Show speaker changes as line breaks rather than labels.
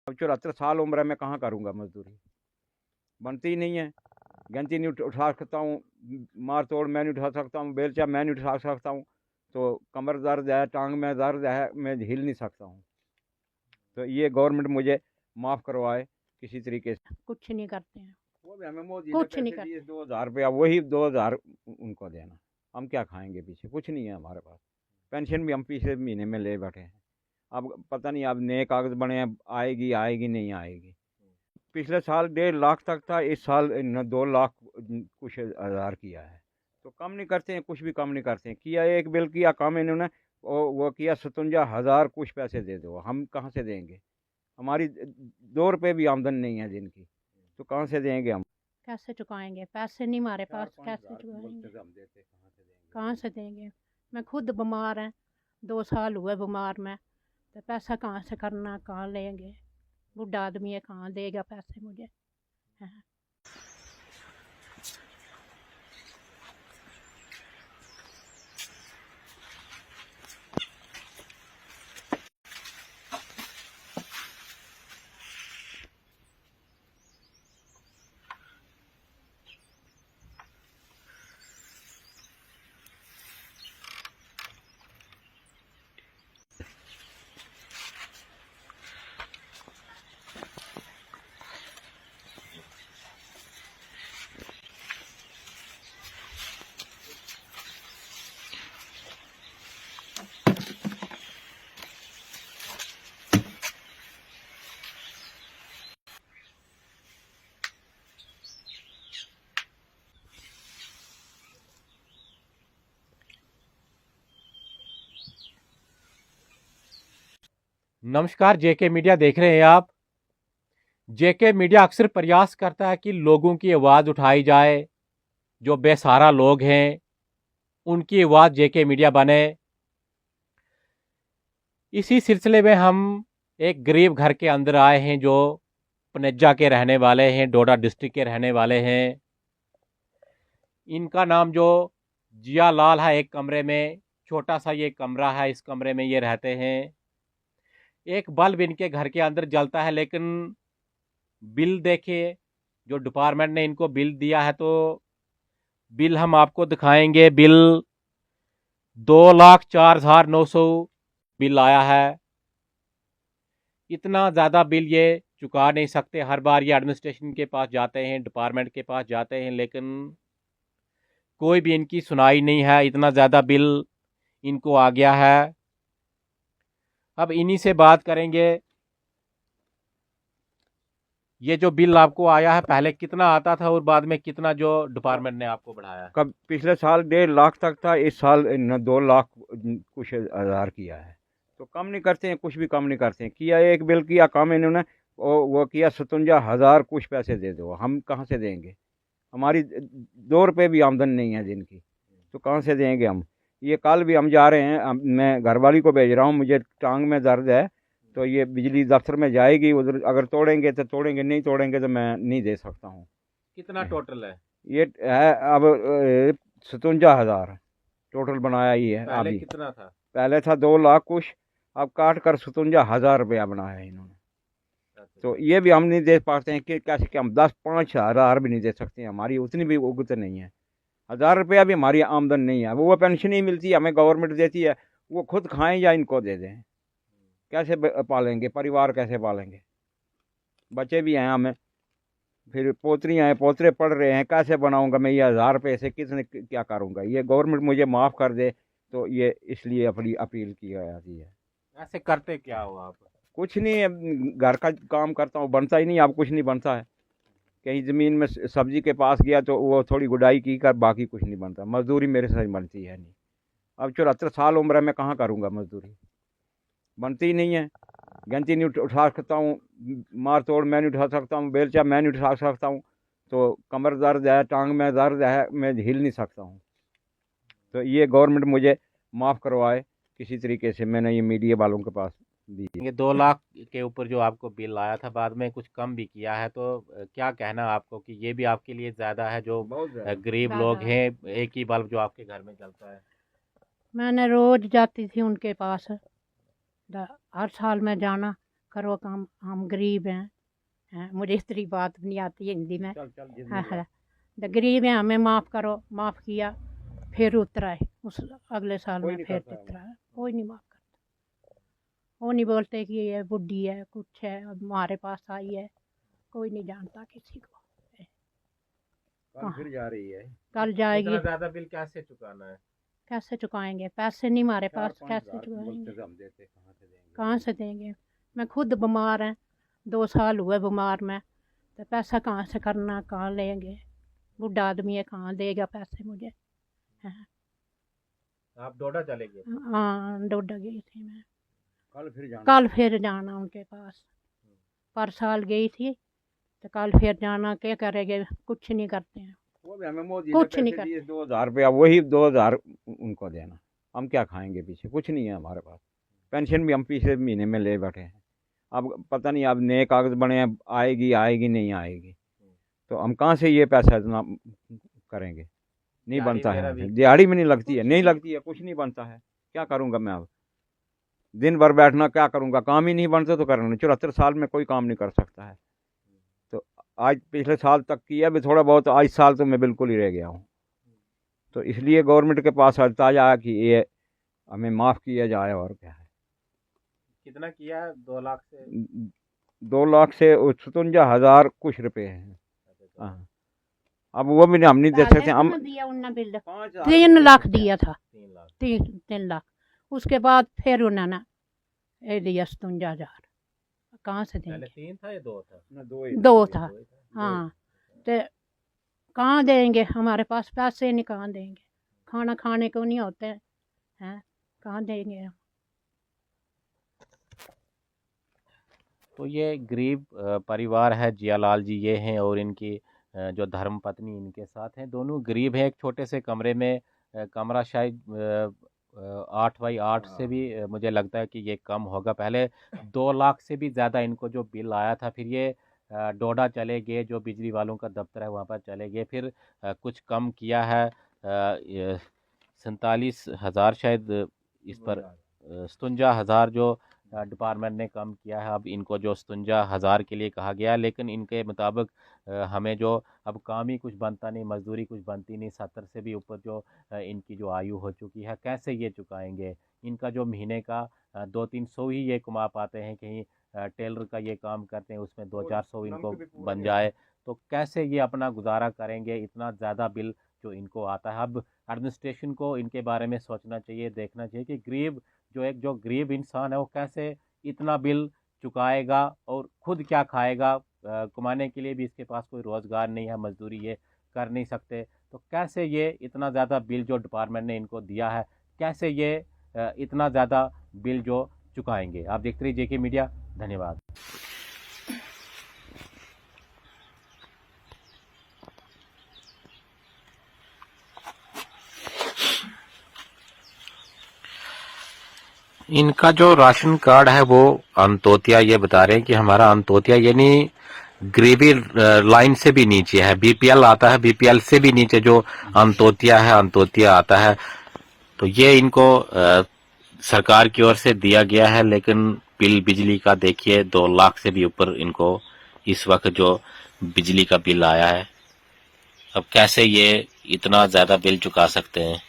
अब 74 साल उम्र है, मैं कहाँ करूँगा मजदूरी, बनती ही नहीं है। गंजी नहीं उठा सकता हूँ, मार तोड़ मैं नहीं उठा सकता हूँ, बेलचा मैं नहीं उठा सकता हूँ, तो कमर दर्द है, टांग में दर्द है, मैं हिल नहीं सकता हूँ। तो ये गवर्नमेंट मुझे माफ़ करवाए किसी तरीके से।
कुछ नहीं करते हैं,
वो भी हमें मोदी ने
कुछ नहीं
पैसे
करते।
दिए 2,000 रुपया, वही 2,000 उनको देना, हम क्या खाएंगे, पीछे कुछ नहीं है हमारे पास। पेंशन भी हम पिछले महीने में ले बैठे हैं, अब पता नहीं अब नए कागज़ बने हैं, आएगी आएगी नहीं आएगी। पिछले साल 1.5 लाख तक था, इस साल 2 लाख कुछ हज़ार किया है। तो कम नहीं करते हैं, कुछ भी कम नहीं करते हैं। किया एक बिल किया कम इन्होंने, वो किया 57,000 कुछ पैसे दे दो, हम कहाँ से देंगे? हमारी 2 रुपये भी आमदन नहीं है दिन की, तो कहाँ से देंगे हम?
कैसे चुकाएंगे? पैसे नहीं हमारे पास,
4-5
कैसे
हज़ार बोलते
चुकाएंगे?
थे हम देते, कहाँ से देंगे?
कहाँ से देंगे? मैं खुद बीमार हैं, 2 साल हुए बीमार में, तो पैसा कहाँ से करना, कहाँ लेंगे? बुढ़ा आदमी है, कहाँ देगा पैसे मुझे? हैं?
नमस्कार, जेके मीडिया देख रहे हैं आप। जेके मीडिया अक्सर प्रयास करता है कि लोगों की आवाज़ उठाई जाए, जो बेसहारा लोग हैं उनकी आवाज़ जेके मीडिया बने। इसी सिलसिले में हम एक गरीब घर के अंदर आए हैं, जो पनेजा के रहने वाले हैं, डोडा डिस्ट्रिक्ट के रहने वाले हैं। इनका नाम जो जिया लाल है। एक कमरे में, छोटा सा ये कमरा है, इस कमरे में ये रहते हैं। एक बल्ब इनके घर के अंदर जलता है, लेकिन बिल देखिए, जो डिपार्टमेंट ने इनको बिल दिया है, तो बिल हम आपको दिखाएंगे। बिल 2,04,900 बिल आया है। इतना ज़्यादा बिल ये चुका नहीं सकते। हर बार ये एडमिनिस्ट्रेशन के पास जाते हैं, डिपार्टमेंट के पास जाते हैं, लेकिन कोई भी इनकी सुनाई नहीं है। इतना ज़्यादा बिल इनको आ गया है। अब इन्हीं से बात करेंगे। ये जो बिल आपको आया है, पहले कितना आता था और बाद में कितना जो डिपार्टमेंट ने आपको बढ़ाया?
कब पिछले साल 1.5 लाख तक था, इस साल 2 लाख कुछ हज़ार किया है। तो कम नहीं करते हैं, कुछ भी कम नहीं करते हैं। किया एक बिल किया कम इन्होंने, वो किया 57,000 कुछ पैसे दे दो, हम कहाँ से देंगे? हमारी 2 रुपये भी आमदन नहीं है दिन की, तो कहाँ से देंगे हम? ये कल भी हम जा रहे हैं, मैं घरवाली को भेज रहा हूँ, मुझे टांग में दर्द है, तो ये बिजली दफ्तर में जाएगी, उधर अगर तोड़ेंगे तो तोड़ेंगे, नहीं तोड़ेंगे तो मैं नहीं दे सकता हूँ।
कितना टोटल है?
ये है अब 57,000 टोटल बनाया ही है
पहले
अभी।
कितना था?
पहले था 2 लाख कुछ, अब काट कर 57,000 रुपया बनाया है इन्होंने। तो ये भी हम नहीं दे पाते हैं कि कैसे कि हम 10-5 हज़ार भी नहीं दे सकते हैं, हमारी उतनी भी उगत नहीं है। 1,000 रुपया भी हमारी आमदन नहीं है। वो पेंशन ही मिलती है हमें, गवर्नमेंट देती है, वो खुद खाएं या इनको दे दें। कैसे पालेंगे परिवार, कैसे पालेंगे? बच्चे भी हैं हमें, फिर पोतरियाँ हैं, पोतरे पढ़ रहे हैं, कैसे बनाऊंगा मैं ये 1,000 रुपये से? किसने क्या करूंगा? ये गवर्नमेंट मुझे माफ़ कर दे, तो ये इसलिए अपनी अपील की जाती है।
ऐसे करते क्या हो आप?
कुछ नहीं, अब घर का काम करता हूँ, बनता ही नहीं, अब कुछ नहीं बनता है। कहीं ज़मीन में सब्जी के पास गया तो वो थोड़ी गुडाई की कर, बाकी कुछ नहीं बनता। मजदूरी मेरे से बनती है नहीं। अब 74 साल उम्र है, मैं कहाँ करूँगा मजदूरी, बनती ही नहीं है। गंजी नहीं उठा सकता हूँ, मार तोड़ मैं नहीं उठा सकता हूँ, बेलचा मैं नहीं उठा सकता हूँ, तो कमर दर्द है, टांग में दर्द है, मैं हिल नहीं सकता हूँ। तो ये गवर्नमेंट मुझे माफ़ करवाए किसी तरीके से, मैंने ये मीडिया वालों के पास दी।
ये 2 लाख के ऊपर जो आपको बिल आया था, बाद में कुछ कम भी किया है, तो क्या कहना आपको कि ये भी आपके लिए ज़्यादा है? जो
बहुत ज़्यादा।
गरीब लोग
ज़्यादा।
हैं, एक ही बल्ब जो आपके घर में जलता है।
मैंने रोज जाती थी उनके पास, हर साल में जाना, करो काम, हम गरीब हैं। मुझे इतनी बात नहीं आती है हिंदी में। हाँ, तो गरीब हैं, हमें माफ़ करो। माफ़ किया, फिर उतरा है उस अगले साल में, फिर उतरा है। कोई नहीं माफ़ करता। वो नहीं बोलते कि ये बुढ़ी है, कुछ है, अब हमारे पास आई है। कोई नहीं जानता किसी को।
कल फिर जा रही है,
कल जाएगी।
इतना ज्यादा बिल कैसे चुकाना है?
कैसे चुकाएंगे? पैसे नहीं हमारे पास, कैसे चुकाएंगे? कहाँ से देंगे? मैं खुद बीमार हैं, 2 साल हुए बीमार में, तो पैसा कहाँ से करना, कहाँ लेंगे? बुढ़ा आदमी है, कहाँ देगा पैसे मुझे? हाँ।
आप डोडा चले गए?
हाँ, डोडा गई थी मैं।
कल
फिर जाना उनके पास। पर साल गई थी, तो कल फिर जाना। क्या करेंगे? कुछ नहीं करते हैं।
वो भी हमें मोदी
कुछ
ने
नहीं
पैसे दिए
करते।
2000 रुपया, वही 2000 उनको देना। हम क्या खाएंगे? पीछे कुछ नहीं है हमारे पास। पेंशन भी हम पिछले महीने में ले बैठे हैं। अब पता नहीं अब नए कागज बने हैं, आएगी आएगी नहीं आएगी, तो हम कहाँ से ये पैसा इतना करेंगे? नहीं बनता है, दिहाड़ी में नहीं लगती है, नहीं लगती है, कुछ नहीं बनता है। क्या करूँगा मैं? अब दिन भर बैठना, क्या करूँगा? काम ही नहीं बनते तो करना। 74 साल में कोई काम नहीं कर सकता है। तो आज पिछले साल तक किया भी थोड़ा बहुत, आज साल तो मैं बिल्कुल ही रह गया हूँ। तो इसलिए गवर्नमेंट के पास ताजा आया कि ये हमें माफ़ किया जाए। और क्या है?
कितना किया है? 2 लाख से
2 लाख से 57,000 कुछ रुपए हैं। हाँ, अब वो भी हम नहीं दे सकते। हम
दिया उन्होंने बिल
5,000
3 लाख दिया था।
3 लाख
3 लाख। उसके बाद फिर उन्होंने ये दिया 57,000। कहाँ से
पहले
देंगे?
3 था या 2 था?
ना, 2 ही
2 था।
दो ही था।
हाँ, तो कहाँ देंगे? हमारे पास पैसे नहीं, कहाँ देंगे? खाना खाने को नहीं होते हैं, कहाँ देंगे हम?
तो ये गरीब परिवार है। जियालाल जी ये हैं, और इनकी जो धर्म पत्नी इनके साथ हैं। दोनों गरीब हैं। एक छोटे से कमरे में कमरा शायद 8x8 से भी मुझे लगता है कि ये कम होगा। पहले 2 लाख से भी ज़्यादा इनको जो बिल आया था। फिर ये डोडा चले गए, जो बिजली वालों का दफ्तर है वहाँ पर चले गए। फिर कुछ कम किया है, 47,000 शायद इस पर 57,000 जो डिपार्टमेंट ने कम किया है। अब इनको जो 57,000 के लिए कहा गया है, लेकिन इनके मुताबिक हमें जो अब काम ही कुछ बनता नहीं, मजदूरी कुछ बनती नहीं। 70 से भी ऊपर जो इनकी जो आयु हो चुकी है, कैसे ये चुकाएंगे? इनका जो महीने का 200-300 ही ये कमा पाते हैं। कहीं टेलर का ये काम करते हैं, उसमें 200-400 इनको बन जाए, तो कैसे ये अपना गुजारा करेंगे? इतना ज़्यादा बिल जो इनको आता है। अब एडमिनिस्ट्रेशन को इनके बारे में सोचना चाहिए, देखना चाहिए कि गरीब जो गरीब इंसान है वो कैसे इतना बिल चुकाएगा, और ख़ुद क्या खाएगा? कमाने के लिए भी इसके पास कोई रोज़गार नहीं है, मजदूरी ये कर नहीं सकते, तो कैसे ये इतना ज़्यादा बिल जो डिपार्टमेंट ने इनको दिया है, कैसे ये इतना ज़्यादा बिल जो चुकाएंगे? आप देखते रहिए जेके मीडिया। धन्यवाद। इनका जो राशन कार्ड है वो अंत्योदया, ये बता रहे हैं कि हमारा अंत्योदया यानी गरीबी लाइन से भी नीचे है। बीपीएल आता है, बीपीएल से भी नीचे जो अंत्योदया है, अंत्योदया आता है। तो ये इनको सरकार की ओर से दिया गया है, लेकिन बिल बिजली का देखिए 2 लाख से भी ऊपर इनको इस वक्त जो बिजली का बिल आया है। अब कैसे ये इतना ज्यादा बिल चुका सकते हैं?